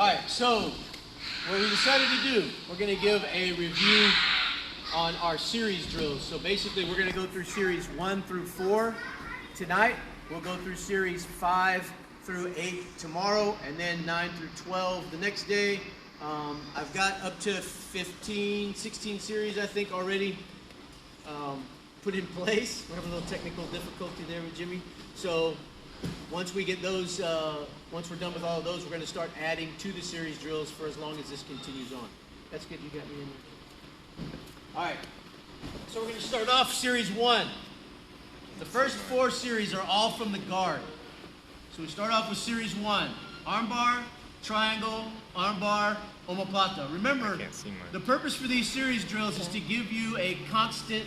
All right, so what we decided to do, we're going to give a review on our series drills. So basically, we're going to go through series 1 through 4 tonight. We'll go through series 5 through 8 tomorrow, and then 9 through 12 the next day. I've got up to 15, 16 series, I think, already put in place. We're having a little technical difficulty there with Jimmy. So once we get those, once we're done with all of those, we're going to start adding to the series drills for as long as this continues on. That's good. You got me in there. All right. So we're going to start off series 1. The first 4 series are all from the guard. So we start off with series 1. Armbar, triangle, armbar, omoplata. Remember, the purpose for these series drills is to give you a constant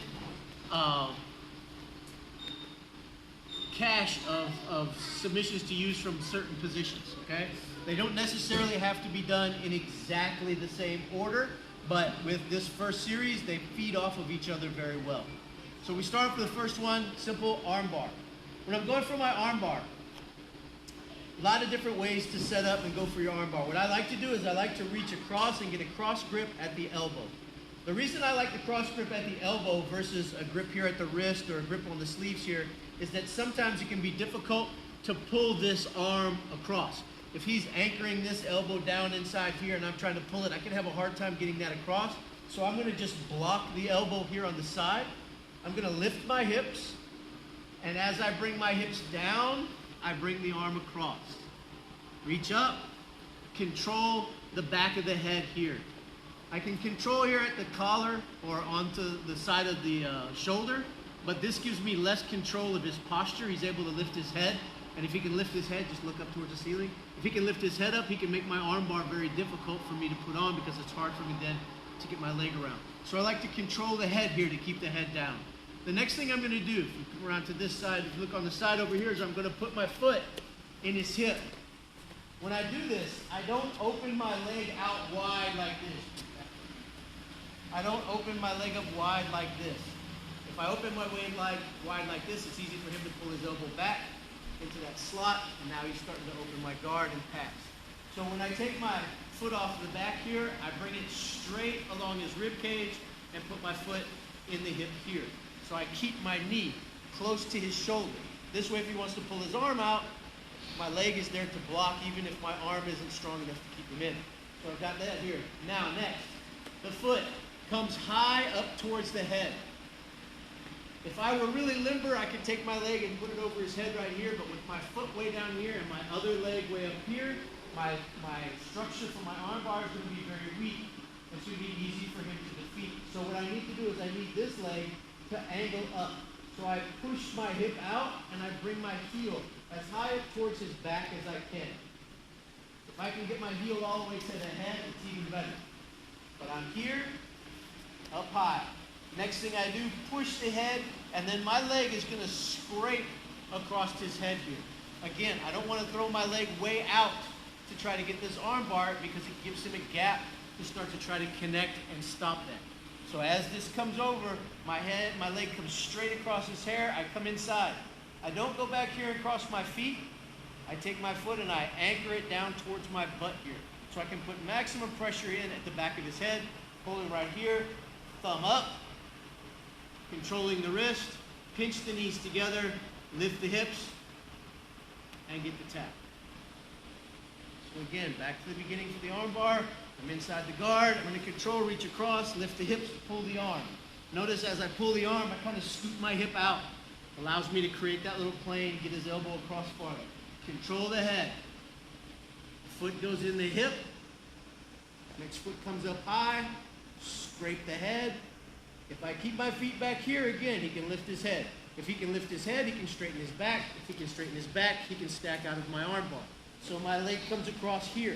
cache of submissions to use from certain positions, okay? They don't necessarily have to be done in exactly the same order, but with this first series, they feed off of each other very well. So we start with the first one, simple armbar. When I'm going for my armbar, a lot of different ways to set up and go for your armbar. What I like to do is I like to reach across and get a cross grip at the elbow. The reason I like the cross grip at the elbow versus a grip here at the wrist or a grip on the sleeves here is that sometimes it can be difficult to pull this arm across. If he's anchoring this elbow down inside here and I'm trying to pull it, I can have a hard time getting that across. So I'm going to just block the elbow here on the side. I'm going to lift my hips, and as I bring my hips down, I bring the arm across. Reach up, control the back of the head here. I can control here at the collar or onto the side of the shoulder, but this gives me less control of his posture. He's able to lift his head, and if he can lift his head, just look up towards the ceiling. If he can lift his head up, he can make my arm bar very difficult for me to put on because it's hard for me then to get my leg around. So I like to control the head here to keep the head down. The next thing I'm going to do, if you come around to this side, if you look on the side over here, is I'm going to put my foot in his hip. When I do this, I don't open my leg out wide like this. I don't open my leg up wide like this. If I open my leg wide like this, it's easy for him to pull his elbow back into that slot, and now he's starting to open my guard and pass. So when I take my foot off the back here, I bring it straight along his rib cage and put my foot in the hip here. So I keep my knee close to his shoulder. This way, if he wants to pull his arm out, my leg is there to block even if my arm isn't strong enough to keep him in. So I've got that here. Now, next, the foot comes high up towards the head. If I were really limber, I could take my leg and put it over his head right here, but with my foot way down here and my other leg way up here, my structure for my arm bar is going to be very weak. It's going to be easy for him to defeat. So what I need to do is I need this leg to angle up. So I push my hip out and I bring my heel as high up towards his back as I can. If I can get my heel all the way to the head, it's even better. But I'm here, up high. Next thing I do, push the head, and then my leg is going to scrape across his head here. Again, I don't want to throw my leg way out to try to get this arm bar because it gives him a gap to start to try to connect and stop that. So as this comes over, my leg comes straight across his hair. I come inside. I don't go back here and cross my feet. I take my foot and I anchor it down towards my butt here. So I can put maximum pressure in at the back of his head, pulling right here, thumb up, controlling the wrist, pinch the knees together, lift the hips, and get the tap. So again, back to the beginning for the arm bar. I'm inside the guard. I'm going to control, reach across, lift the hips, pull the arm. Notice as I pull the arm, I kind of scoop my hip out. Allows me to create that little plane, get his elbow across farther. Control the head. Foot goes in the hip. Next foot comes up high. Scrape the head. If I keep my feet back here, again, he can lift his head. If he can lift his head, he can straighten his back. If he can straighten his back, he can stack out of my arm bar. So my leg comes across here.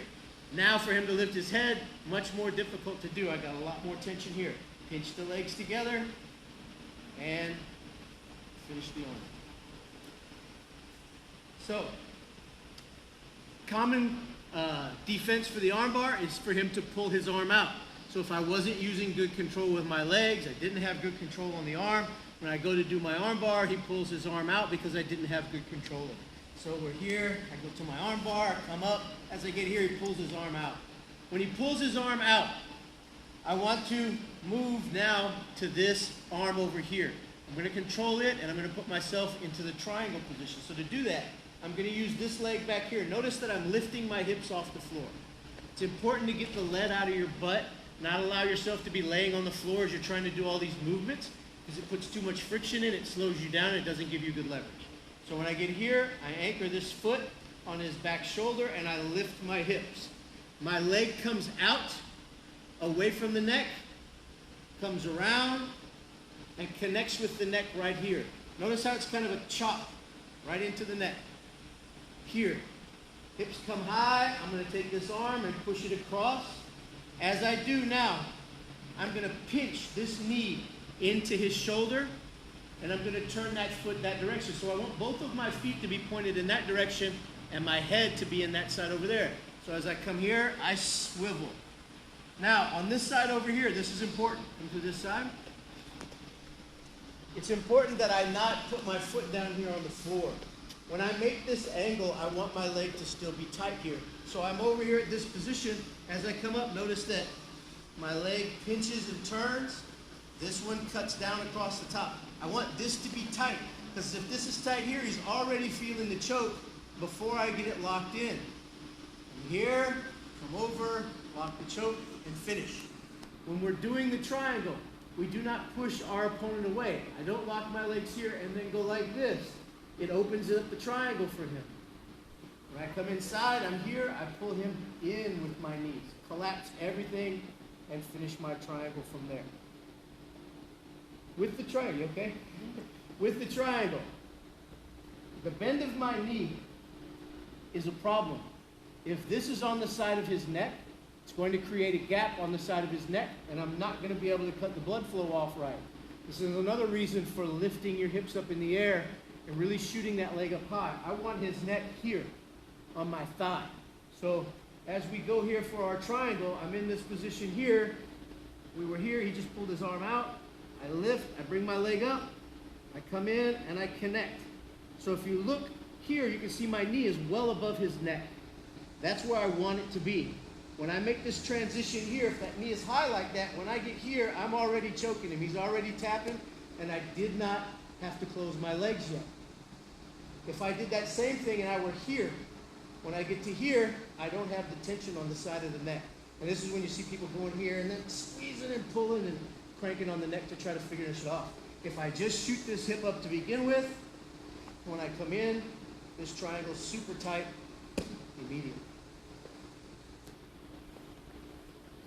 Now for him to lift his head, much more difficult to do. I got a lot more tension here. Pinch the legs together and finish the arm. So, common defense for the arm bar is for him to pull his arm out. So if I wasn't using good control with my legs, I didn't have good control on the arm, when I go to do my arm bar, he pulls his arm out because I didn't have good control of it. So we're here, I go to my arm bar, come up. As I get here, he pulls his arm out. When he pulls his arm out, I want to move now to this arm over here. I'm going to control it, and I'm going to put myself into the triangle position. So to do that, I'm going to use this leg back here. Notice that I'm lifting my hips off the floor. It's important to get the lead out of your butt, not allow yourself to be laying on the floor as you're trying to do all these movements, because it puts too much friction in, it slows you down, and it doesn't give you good leverage. So when I get here, I anchor this foot on his back shoulder, and I lift my hips. My leg comes out, away from the neck, comes around, and connects with the neck right here. Notice how it's kind of a chop right into the neck. Here, hips come high. I'm going to take this arm and push it across. As I do now, I'm going to pinch this knee into his shoulder, and I'm going to turn that foot that direction. So I want both of my feet to be pointed in that direction and my head to be in that side over there. So as I come here, I swivel. Now, on this side over here, this is important. Come to this side. It's important that I not put my foot down here on the floor. When I make this angle, I want my leg to still be tight here. So I'm over here at this position. As I come up, notice that my leg pinches and turns. This one cuts down across the top. I want this to be tight, because if this is tight here, he's already feeling the choke before I get it locked in. From here, come over, lock the choke, and finish. When we're doing the triangle, we do not push our opponent away. I don't lock my legs here and then go like this. It opens up the triangle for him. When I come inside, I'm here, I pull him in with my knees, collapse everything, and finish my triangle from there. With the triangle, okay? With the triangle, the bend of my knee is a problem. If this is on the side of his neck, it's going to create a gap on the side of his neck, and I'm not going to be able to cut the blood flow off right. This is another reason for lifting your hips up in the air and really shooting that leg up high. I want his neck here on my thigh. So as we go here for our triangle, I'm in this position here. We were here, he just pulled his arm out. I lift, I bring my leg up, I come in, and I connect. So if you look here, you can see my knee is well above his neck. That's where I want it to be. When I make this transition here, if that knee is high like that, when I get here, I'm already choking him. He's already tapping, and I did not have to close my legs yet. If I did that same thing and I were here, when I get to here, I don't have the tension on the side of the neck. And this is when you see people going here and then squeezing and pulling and cranking on the neck to try to figure this off. If I just shoot this hip up to begin with, when I come in, this triangle's super tight immediately.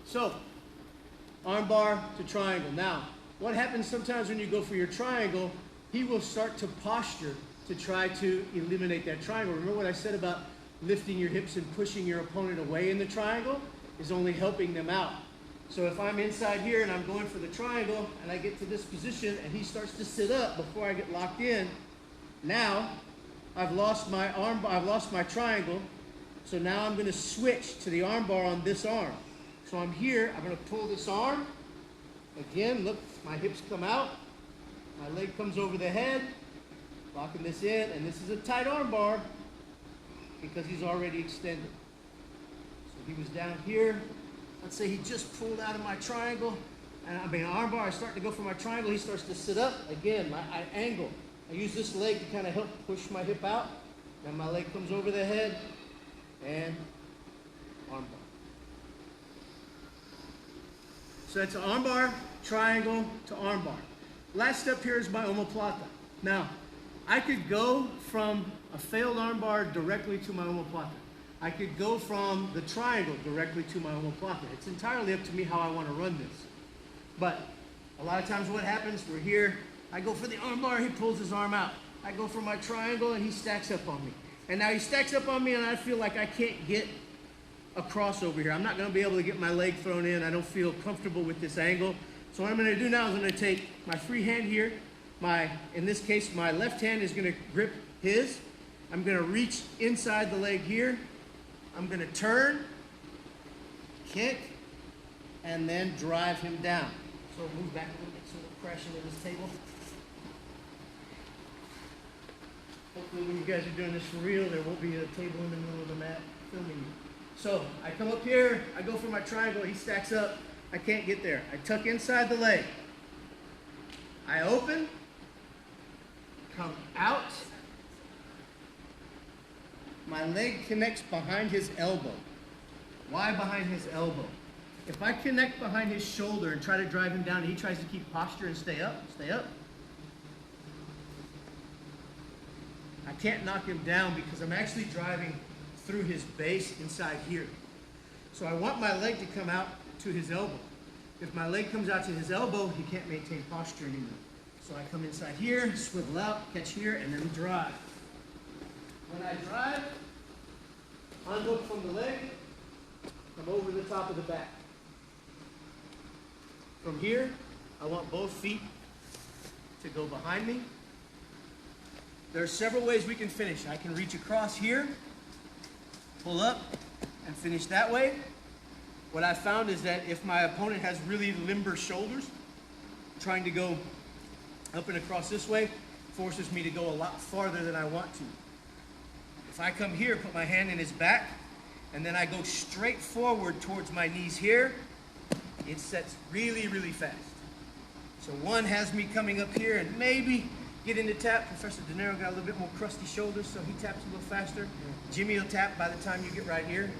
So, arm bar to triangle. Now, what happens sometimes when you go for your triangle, he will start to posture to try to eliminate that triangle. Remember what I said about lifting your hips and pushing your opponent away in the triangle is only helping them out. So if I'm inside here and I'm going for the triangle and I get to this position and he starts to sit up before I get locked in, now I've lost my arm, I've lost my triangle. So now I'm going to switch to the arm bar on this arm. So I'm here, I'm going to pull this arm. Again, look, my hips come out. My leg comes over the head, locking this in, and this is a tight arm bar because he's already extended. So he was down here. Let's say he just pulled out of my triangle, and arm bar, I start to go for my triangle, he starts to sit up. Again, I angle. I use this leg to kind of help push my hip out. Then my leg comes over the head, and arm bar. So that's arm bar, triangle to arm bar. Last step here is my omoplata. Now, I could go from a failed arm bar directly to my omoplata. I could go from the triangle directly to my omoplata. It's entirely up to me how I want to run this. But a lot of times what happens, we're here, I go for the arm bar, he pulls his arm out. I go for my triangle and he stacks up on me. And now he stacks up on me and I feel like I can't get across over here. I'm not going to be able to get my leg thrown in. I don't feel comfortable with this angle. So what I'm going to do now is I'm going to take my free hand here. In this case, my left hand is going to grip his. I'm going to reach inside the leg here. I'm going to turn, kick, and then drive him down. So move back a little bit so we'll crash into this table. Hopefully when you guys are doing this for real, there won't be a table in the middle of the mat filming you. So I come up here, I go for my triangle, he stacks up, I can't get there. I tuck inside the leg. I open, come out. My leg connects behind his elbow. Why behind his elbow? If I connect behind his shoulder and try to drive him down and he tries to keep posture and stay up, I can't knock him down because I'm actually driving through his base inside here. So I want my leg to come out to his elbow. If my leg comes out to his elbow, he can't maintain posture anymore. So I come inside here, swivel out, catch here, and then drive. When I drive, unhook from the leg, come over the top of the back. From here, I want both feet to go behind me. There are several ways we can finish. I can reach across here, pull up, and finish that way. What I found is that if my opponent has really limber shoulders, trying to go up and across this way forces me to go a lot farther than I want to. If I come here, put my hand in his back, and then I go straight forward towards my knees here, it sets really, really fast. So one has me coming up here and maybe get into tap. Professor De Niro got a little bit more crusty shoulders, so he taps a little faster. Jimmy will tap by the time you get right here.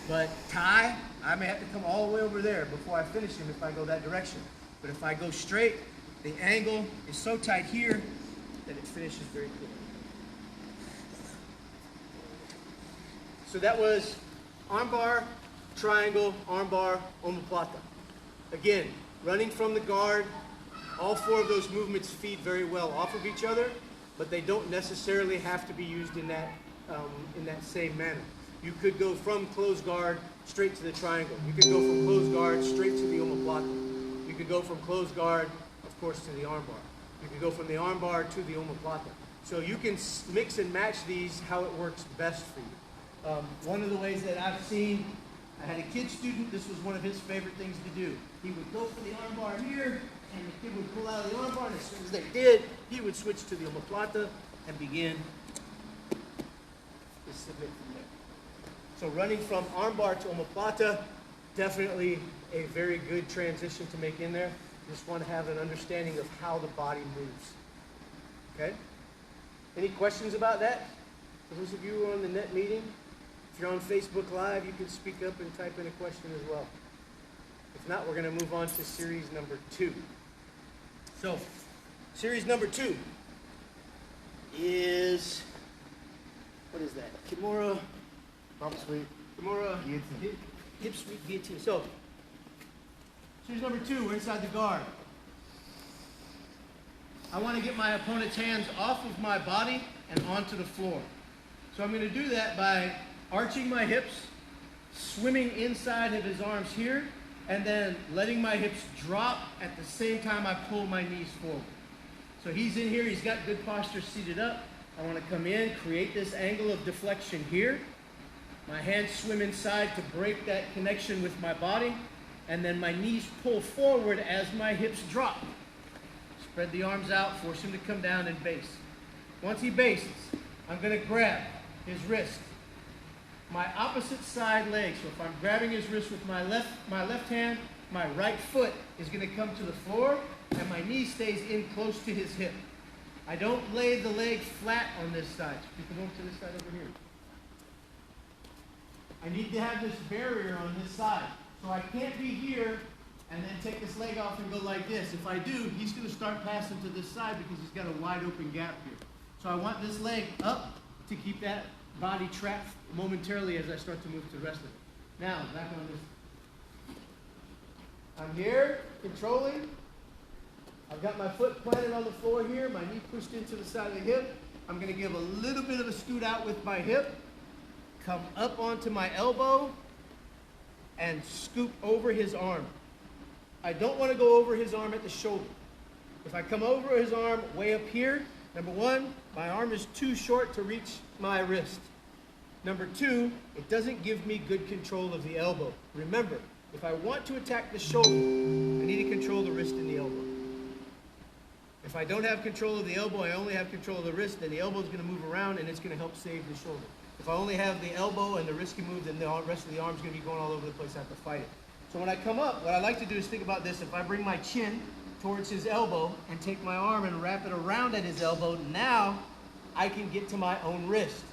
But Ty, I may have to come all the way over there before I finish him if I go that direction. But if I go straight, the angle is so tight here that it finishes very quickly. So that was armbar, triangle, armbar, omoplata. Again, running from the guard, all four of those movements feed very well off of each other, but they don't necessarily have to be used in that same manner. You could go from closed guard straight to the triangle. You could go from closed guard straight to the omoplata. You could go from closed guard, of course, to the armbar. You could go from the armbar to the omoplata. So you can mix and match these how it works best for you. One of the ways that I've seen, I had a kid student, this was one of his favorite things to do. He would go for the armbar here, and the kid would pull out of the armbar, and as soon as they did, he would switch to the omoplata and begin to submit from there. So running from armbar to omoplata, definitely a very good transition to make in there. Just want to have an understanding of how the body moves. Okay? Any questions about that? For those of you who are on the net meeting, if you're on Facebook Live, you can speak up and type in a question as well. If not, we're going to move on to series number 2. So, series number 2 is, what is that? Kimura, Pump sweep. Kimura, Guillotine. hip sweep guillotine. So, series number 2, we're inside the guard. I want to get my opponent's hands off of my body and onto the floor. So I'm going to do that by arching my hips, swimming inside of his arms here, and then letting my hips drop at the same time I pull my knees forward. So he's in here, he's got good posture seated up. I want to come in, create this angle of deflection here. My hands swim inside to break that connection with my body, and then my knees pull forward as my hips drop. Spread the arms out, force him to come down and base. Once he bases, I'm going to grab his wrist. My opposite side leg, so if I'm grabbing his wrist with my left hand, my right foot is going to come to the floor, and my knee stays in close to his hip. I don't lay the leg flat on this side. You can move to this side over here. I need to have this barrier on this side. So I can't be here and then take this leg off and go like this. If I do, he's going to start passing to this side because he's got a wide open gap here. So I want this leg up to keep that body trapped momentarily as I start to move to the rest of it. Now, back on this. I'm here, controlling. I've got my foot planted on the floor here, my knee pushed into the side of the hip. I'm going to give a little bit of a scoot out with my hip, come up onto my elbow, and scoop over his arm. I don't want to go over his arm at the shoulder. If I come over his arm way up here, number one, my arm is too short to reach my wrist. Number two, it doesn't give me good control of the elbow. Remember, if I want to attack the shoulder, I need to control the wrist and the elbow. If I don't have control of the elbow, I only have control of the wrist, then the elbow is going to move around and it's going to help save the shoulder. If I only have the elbow and the wrist can move, then the rest of the arm is going to be going all over the place. I have to fight it. So when I come up, what I like to do is think about this. If I bring my chin towards his elbow and take my arm and wrap it around at his elbow, now I can get to my own wrist.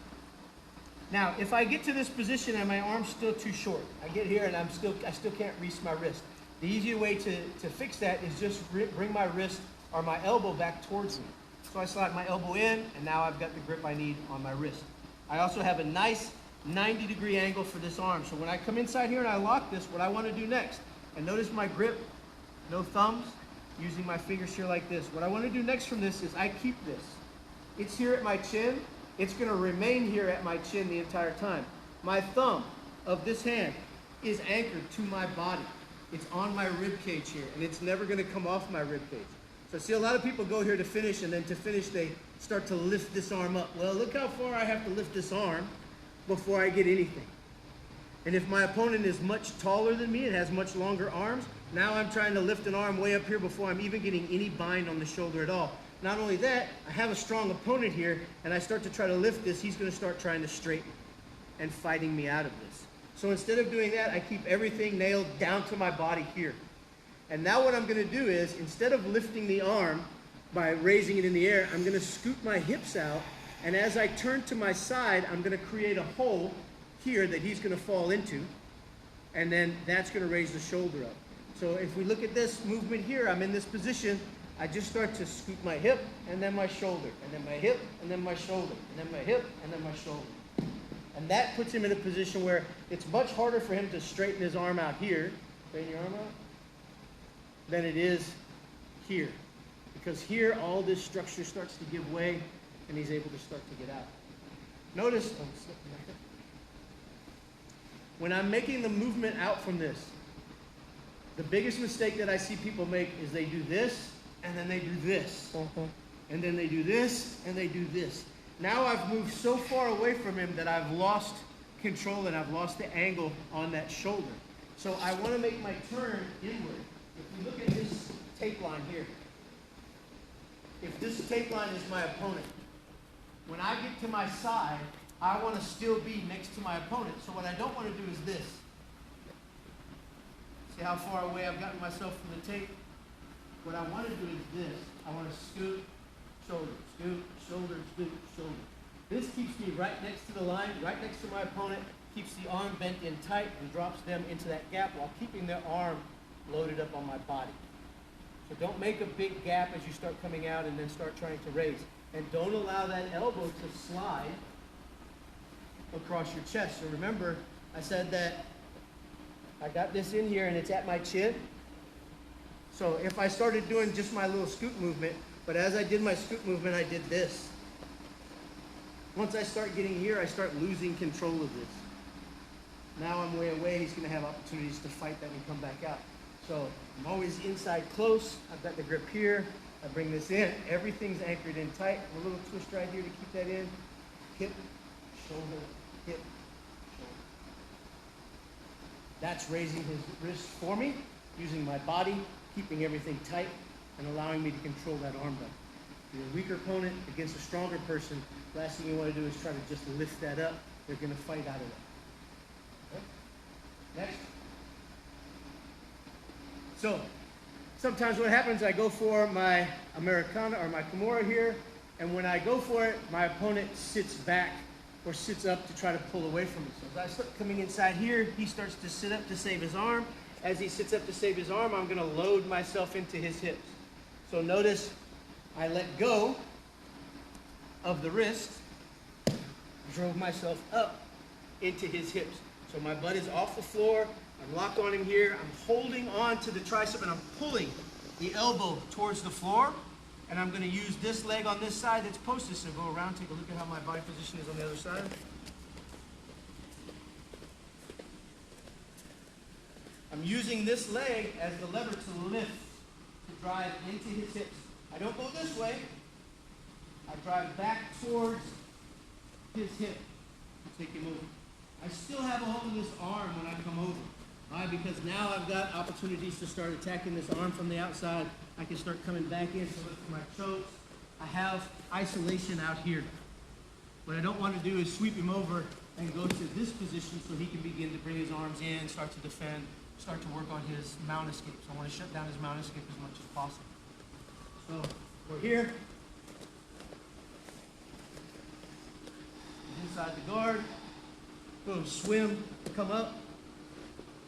Now, if I get to this position and my arm's still too short, I get here and I still can't reach my wrist. The easier way to fix that is just bring my wrist or my elbow back towards me. So I slide my elbow in, and now I've got the grip I need on my wrist. I also have a nice 90-degree angle for this arm. So when I come inside here and I lock this, what I want to do next, and notice my grip, no thumbs, using my fingers here like this. What I want to do next from this is I keep this. It's here at my chin. It's going to remain here at my chin the entire time. My thumb of this hand is anchored to my body. It's on my rib cage here, and it's never going to come off my rib cage. So see, a lot of people go here to finish, and then to finish they start to lift this arm up. Well, look how far I have to lift this arm before I get anything. And if my opponent is much taller than me and has much longer arms, now I'm trying to lift an arm way up here before I'm even getting any bind on the shoulder at all. Not only that, I have a strong opponent here, and I start to try to lift this, he's going to start trying to straighten and fighting me out of this. So instead of doing that, I keep everything nailed down to my body here. And now what I'm going to do is, instead of lifting the arm by raising it in the air, I'm going to scoop my hips out, and as I turn to my side, I'm going to create a hole here that he's going to fall into, and then that's going to raise the shoulder up. So if we look at this movement here, I'm in this position, I just start to scoop my hip, and then my shoulder, and then my hip, and then my shoulder, and then my hip, and then my shoulder. And that puts him in a position where it's much harder for him to straighten his arm out here, straighten your arm out, than it is here. Because here, all this structure starts to give way, and he's able to start to get out. Notice, when I'm making the movement out from this, the biggest mistake that I see people make is they do this, and then they do this. And then they do this, and they do this. Now I've moved so far away from him that I've lost control and I've lost the angle on that shoulder. So I want to make my turn inward. If you look at this tape line here, if this tape line is my opponent, when I get to my side, I want to still be next to my opponent. So what I don't want to do is this. See how far away I've gotten myself from the tape? What I want to do is this. I want to scoot, shoulder, scoot, shoulder, scoot, shoulder. This keeps me right next to the line, right next to my opponent, keeps the arm bent in tight and drops them into that gap while keeping their arm loaded up on my body. So don't make a big gap as you start coming out and then start trying to raise. And don't allow that elbow to slide across your chest. So remember, I said that I got this in here and it's at my chin. So if I started doing just my little scoop movement, but as I did my scoop movement, I did this. Once I start getting here, I start losing control of this. Now I'm way away, he's gonna have opportunities to fight that and come back out. So I'm always inside close, I've got the grip here, I bring this in, everything's anchored in tight. A little twist right here to keep that in. Hip, shoulder, hip, shoulder. That's raising his wrist for me, using my body, keeping everything tight, and allowing me to control that arm bar. If you're a weaker opponent against a stronger person, last thing you want to do is try to just lift that up. They're going to fight out of that. Okay? Next. So, sometimes what happens, I go for my Americana or my Kimura here, and when I go for it, my opponent sits back or sits up to try to pull away from me. So as I start coming inside here, he starts to sit up to save his arm. As he sits up to save his arm, I'm going to load myself into his hips. So notice I let go of the wrist, drove myself up into his hips. So my butt is off the floor, I'm locked on him here, I'm holding on to the tricep and I'm pulling the elbow towards the floor, and I'm going to use this leg on this side that's posted, so go around, take a look at how my body position is on the other side. I'm using this leg as the lever to lift, to drive into his hips. I don't go this way. I drive back towards his hip to take him over. I still have a hold of this arm when I come over. My Why? Because now I've got opportunities to start attacking this arm from the outside. I can start coming back in to look for my chokes. I have isolation out here. What I don't want to do is sweep him over and go to this position so he can begin to bring his arms in, start to defend, start to work on his mount escape. So I want to shut down his mount escape as much as possible. So we're here. Inside the guard. Go swim, come up.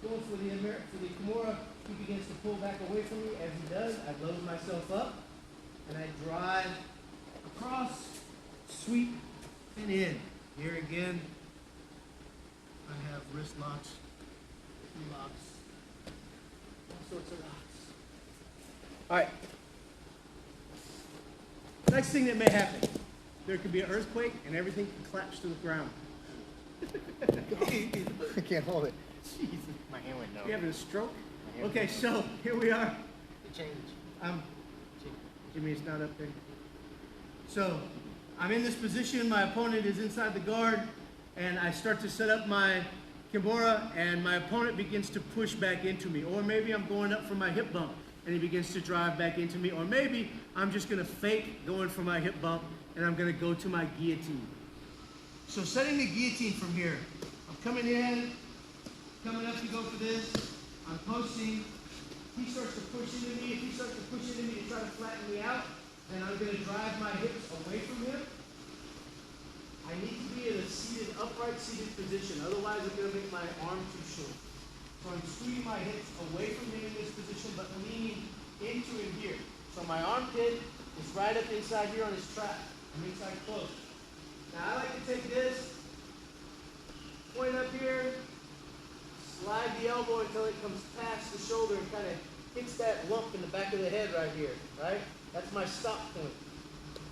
Go for the Kimura. He begins to pull back away from me. As he does, I load myself up and I drive across, sweep, and in. Here again, I have wrist locks, locks, all sorts of locks. All right. Next thing that may happen, there could be an earthquake and everything can collapse to the ground. I can't hold it. Jesus. My hand went numb. You having a stroke? Okay, so here we are. The change. Jimmy, it's not up there. So I'm in this position. My opponent is inside the guard, and I start to set up my Kimura, and my opponent begins to push back into me. Or maybe I'm going up for my hip bump, and he begins to drive back into me. Or maybe I'm just going to fake going for my hip bump, and I'm going to go to my guillotine. So setting the guillotine from here, I'm coming in, coming up to go for this, I'm posting, he starts to push into me. If he starts to push into me to try to flatten me out, then I'm going to drive my hips away from him. I need to be in a seated, upright seated position, otherwise I'm going to make my arm too short. So I'm scooting my hips away from him in this position, but leaning into him here. So my armpit is right up inside here on his trap. I'm inside close. Now I like to take this, point up here, slide the elbow until it comes past the shoulder and kind of hits that lump in the back of the head right here, right? That's my stop point.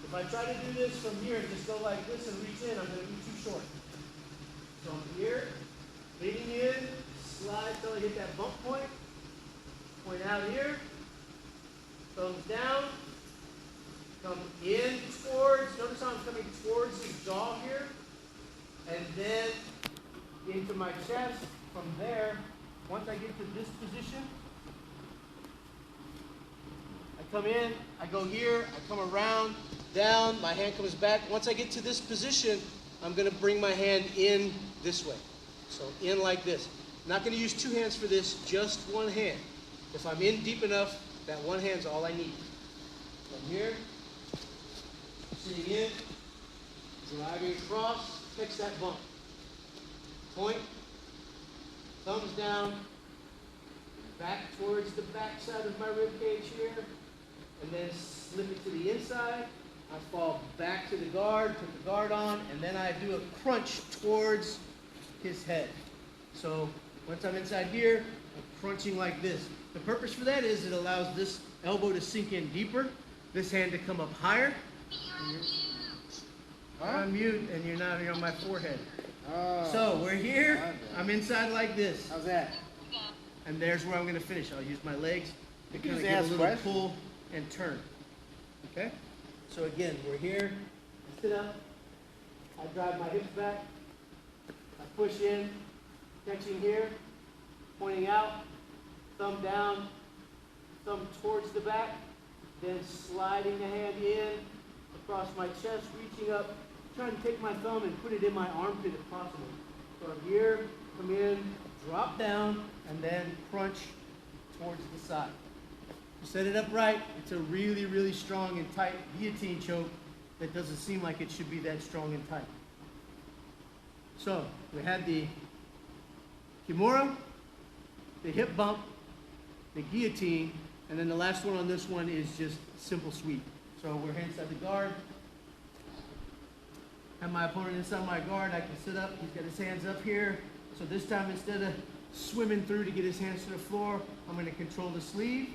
If I try to do this from here and just go like this and reach in, I'm going to be too short. So I'm here, leaning in, slide till I hit that bump point out here, thumbs down, come in towards, notice how I'm coming towards his jaw here, and then into my chest. From there, once I get to this position, I come in, I go here, I come around, down, my hand comes back. Once I get to this position, I'm going to bring my hand in this way. So in like this. I'm not going to use two hands for this, just one hand. If I'm in deep enough, that one hand's all I need. From here, sitting in, driving across, fix that bump. Point, thumbs down, back towards the back side of my rib cage here, and then slip it to the inside. I fall back to the guard, put the guard on, and then I do a crunch towards his head. So once I'm inside here, I'm crunching like this. The purpose for that is it allows this elbow to sink in deeper, this hand to come up higher. I'm on mute, and you're on my forehead. Oh. So we're here. I'm inside like this. How's that? And there's where I'm going to finish. I'll use my legs to kind of just give a ask little questions. pull and turn. Okay? So again, we're here. I sit up. I drive my hips back. I push in, catching here, pointing out, thumb down, thumb towards the back, then sliding the hand in across my chest, reaching up, trying to take my thumb and put it in my armpit if possible. So I'm here, come in, drop down, and then crunch towards the side. To set it up right, it's a really, really strong and tight guillotine choke that doesn't seem like it should be that strong and tight. So we had the Kimura, the hip bump, the guillotine, and then the last one on this one is just simple sweep. So we're inside the guard. Have my opponent inside my guard. I can sit up. He's got his hands up here. So this time, instead of swimming through to get his hands to the floor, I'm going to control the sleeve,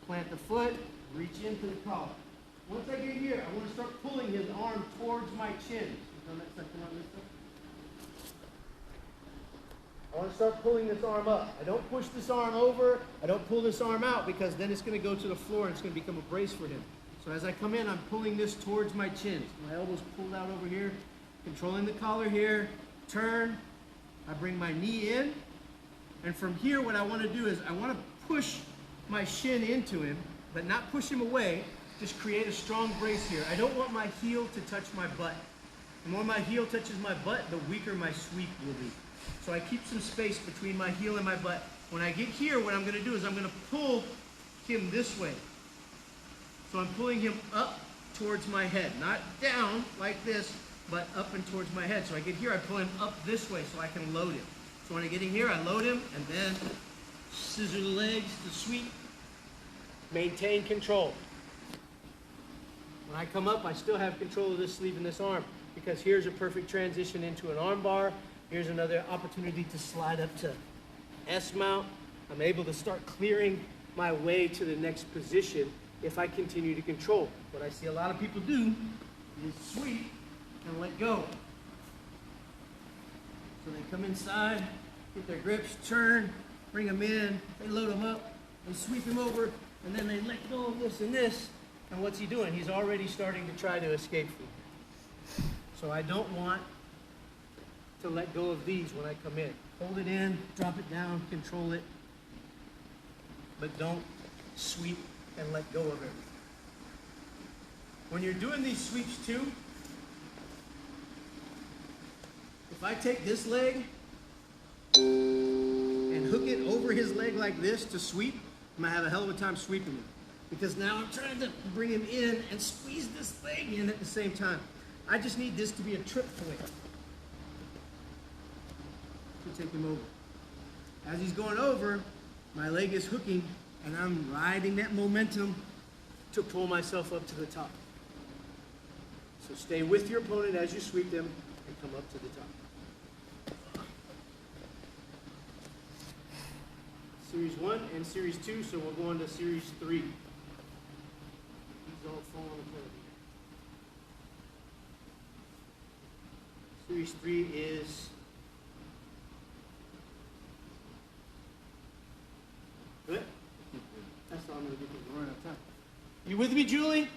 plant the foot, reach into the collar. Once I get here, I want to start pulling his arm towards my chin. I want to start pulling this arm up. I don't push this arm over. I don't pull this arm out because then it's going to go to the floor and it's going to become a brace for him. So as I come in, I'm pulling this towards my chin. So my elbow's pulled out over here, controlling the collar here, turn. I bring my knee in, And from here, what I want to do is I want to push my shin into him, but not push him away. Just create a strong brace here. I don't want my heel to touch my butt. The more my heel touches my butt, the weaker my sweep will be. So I keep some space between my heel and my butt. When I get here, what I'm going to do is I'm going to pull him this way. So I'm pulling him up towards my head, not down like this, but up and towards my head. So I get here, I pull him up this way so I can load him. So when I get in here, I load him and then scissor the legs to sweep. Maintain control. When I come up, I still have control of this sleeve and this arm, because here's a perfect transition into an arm bar. Here's another opportunity to slide up to S mount. I'm able to start clearing my way to the next position if I continue to control. What I see a lot of people do is sweep and let go. So they come inside, get their grips, turn, bring them in, they load them up, they sweep him over, and then they let go of this and this. And what's he doing? He's already starting to try to escape me. So I don't want to let go of these when I come in. Hold it in, drop it down, control it, but don't sweep and let go of it. When you're doing these sweeps too, if I take this leg and hook it over his leg like this to sweep, I'm gonna have a hell of a time sweeping him. Because now I'm trying to bring him in and squeeze this leg in at the same time. I just need this to be a trip point to take him over. As he's going over, my leg is hooking and I'm riding that momentum to pull myself up to the top. So stay with your opponent as you sweep them and come up to the top. Series 1 and Series 2, so we'll go on to Series 3. These all fall apart here. Series 3 is good. That's all I'm going to do because we're running out of time. You with me, Julie?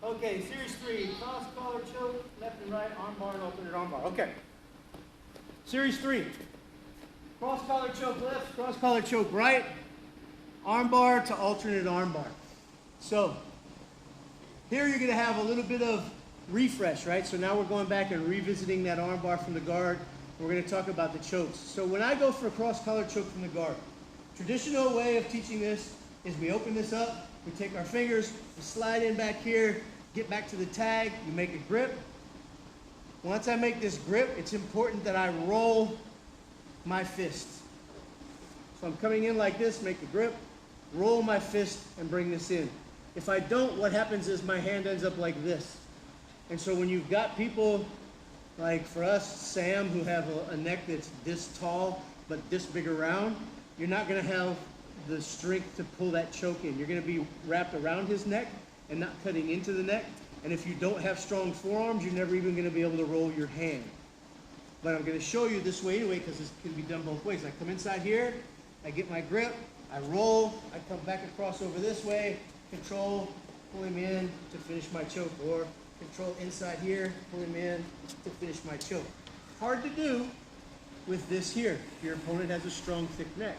Okay, Series 3, cross collar choke, left and right, arm bar and alternate arm bar. Okay. Series 3, cross collar choke left, cross collar choke right, arm bar to alternate arm bar. So here you're going to have a little bit of refresh, right? So now we're going back and revisiting that arm bar from the guard. We're going to talk about the chokes. So when I go for a cross collar choke from the guard, traditional way of teaching this is we open this up, we take our fingers, we slide in back here, get back to the tag, you make a grip. Once I make this grip, it's important that I roll my fist. So I'm coming in like this, make a grip, roll my fist, and bring this in. If I don't, what happens is my hand ends up like this. And so when you've got people, like for us, Sam, who have a neck that's this tall, but this big around, you're not gonna have the strength to pull that choke in. You're gonna be wrapped around his neck and not cutting into the neck. And if you don't have strong forearms, you're never even going to be able to roll your hand. But I'm going to show you this way anyway, because this can be done both ways. I come inside here, I get my grip, I roll, I come back across over this way, control, pull him in to finish my choke, or control inside here, pull him in to finish my choke. Hard to do with this here, if your opponent has a strong, thick neck.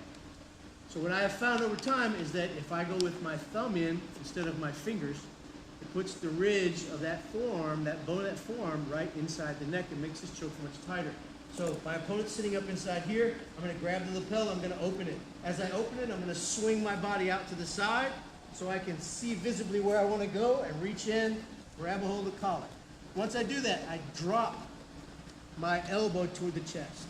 So what I have found over time is that if I go with my thumb in instead of my fingers, it puts the ridge of that forearm, that bone of that forearm, right inside the neck and makes this choke much tighter. So if my opponent's sitting up inside here, I'm going to grab the lapel, I'm going to open it. As I open it, I'm going to swing my body out to the side so I can see visibly where I want to go and reach in, grab a hold of the collar. Once I do that, I drop my elbow toward the chest.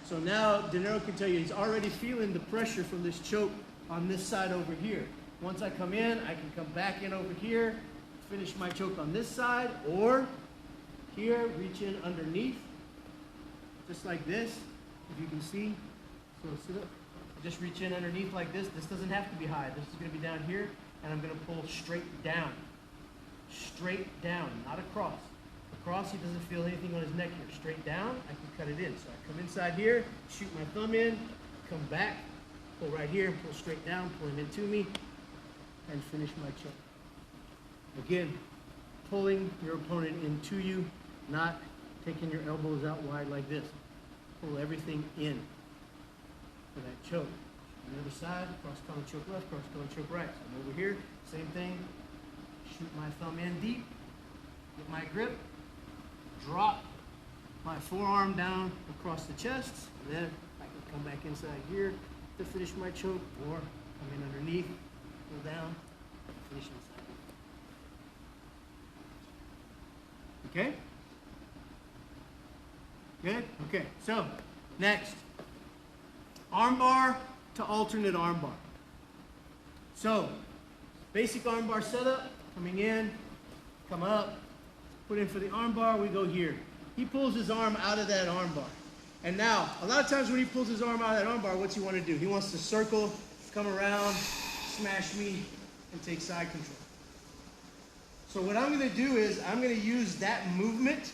So now Dinero can tell you he's already feeling the pressure from this choke on this side over here. Once I come in, I can come back in over here, finish my choke on this side, or here, reach in underneath, just like this, if you can see. So sit up, just reach in underneath like this. This doesn't have to be high. This is going to be down here, and I'm going to pull straight down, not across. Across, he doesn't feel anything on his neck here. Straight down, I can cut it in. So I come inside here, shoot my thumb in, come back, pull right here, pull straight down, pull him into me, and finish my choke. Again, pulling your opponent into you, not taking your elbows out wide like this. Pull everything in for that choke. On the other side, cross collar choke left, cross collar choke right. So I'm over here, same thing. Shoot my thumb in deep, get my grip, drop my forearm down across the chest, and then I can come back inside here to finish my choke, or come in underneath, pull down, finish inside. Okay? Good? Okay, so next, armbar to alternate armbar. So, basic armbar setup, coming in, come up, put in for the armbar, we go here. He pulls his arm out of that armbar. And now, a lot of times when he pulls his arm out of that armbar, what's he want to do? He wants to circle, come around, smash me, and take side control. So what I'm going to do is, I'm going to use that movement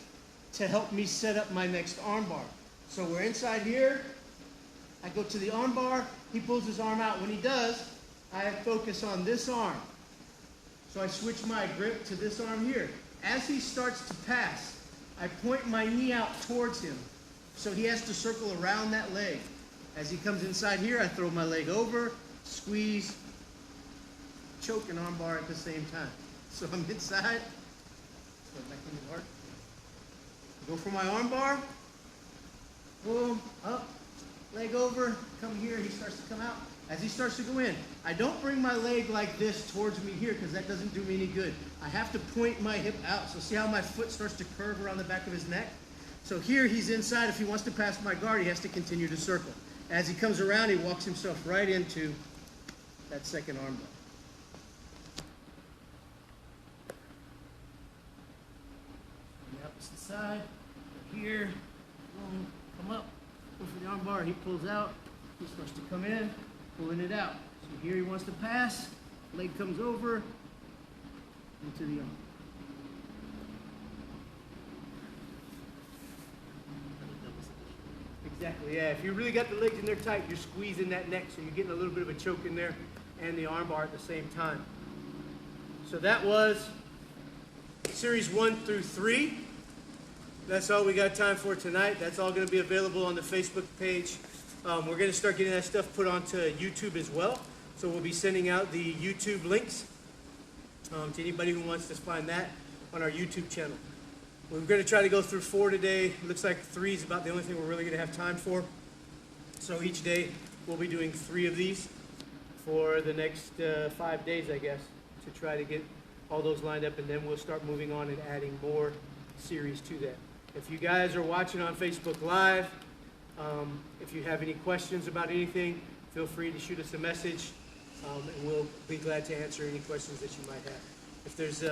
to help me set up my next armbar. So we're inside here, I go to the armbar, he pulls his arm out. When he does, I focus on this arm. So I switch my grip to this arm here. As he starts to pass, I point my knee out towards him. So he has to circle around that leg. As he comes inside here, I throw my leg over, squeeze, choke and armbar at the same time. So I'm inside, so back in the heart. Go for my armbar, boom, up, leg over, come here, he starts to come out. As he starts to go in, I don't bring my leg like this towards me here because that doesn't do me any good. I have to point my hip out. So see how my foot starts to curve around the back of his neck? So here he's inside. If he wants to pass my guard, he has to continue to circle. As he comes around, he walks himself right into that second armbar. On the opposite side, here, boom, come up, go for the armbar, he pulls out, he starts to come in, pulling it out. So here he wants to pass, leg comes over, into the arm. Exactly, yeah. If you really got the legs in there tight, you're squeezing that neck, so you're getting a little bit of a choke in there and the armbar at the same time. So that was series 1 through 3. That's all we got time for tonight. That's all going to be available on the Facebook page. We're going to start getting that stuff put onto YouTube as well. So we'll be sending out the YouTube links to anybody who wants to find that on our YouTube channel. We're going to try to go through 4 today. It looks like 3 is about the only thing we're really going to have time for. So each day we'll be doing 3 of these for the next 5 days, I guess, to try to get all those lined up, and then we'll start moving on and adding more series to that. If you guys are watching on Facebook Live, if you have any questions about anything, feel free to shoot us a message, and we'll be glad to answer any questions that you might have. If there's,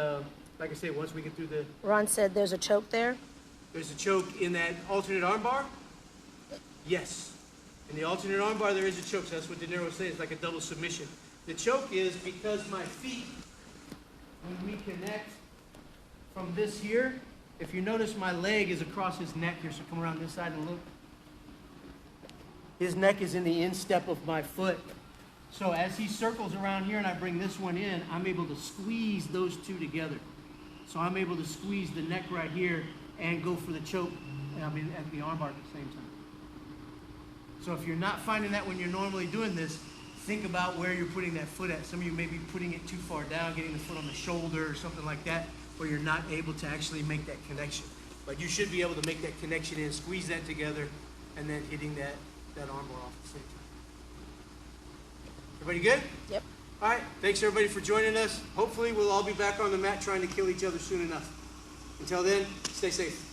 like I say, once we get through the... Ron said there's a choke there? There's a choke in that alternate armbar? Yes. In the alternate armbar, there is a choke. So that's what De Niro was saying. It's like a double submission. The choke is because my feet, when we connect from this here, if you notice my leg is across his neck here, so come around this side and look. His neck is in the instep of my foot. So as he circles around here and I bring this one in, I'm able to squeeze those two together. So I'm able to squeeze the neck right here and go for the choke, at the armbar at the same time. So if you're not finding that when you're normally doing this, think about where you're putting that foot at. Some of you may be putting it too far down, getting the foot on the shoulder or something like that, where you're not able to actually make that connection. But you should be able to make that connection and squeeze that together, and then hitting that armbar off at the same time. Everybody good? Yep. All right. Thanks, everybody, for joining us. Hopefully, we'll all be back on the mat trying to kill each other soon enough. Until then, stay safe.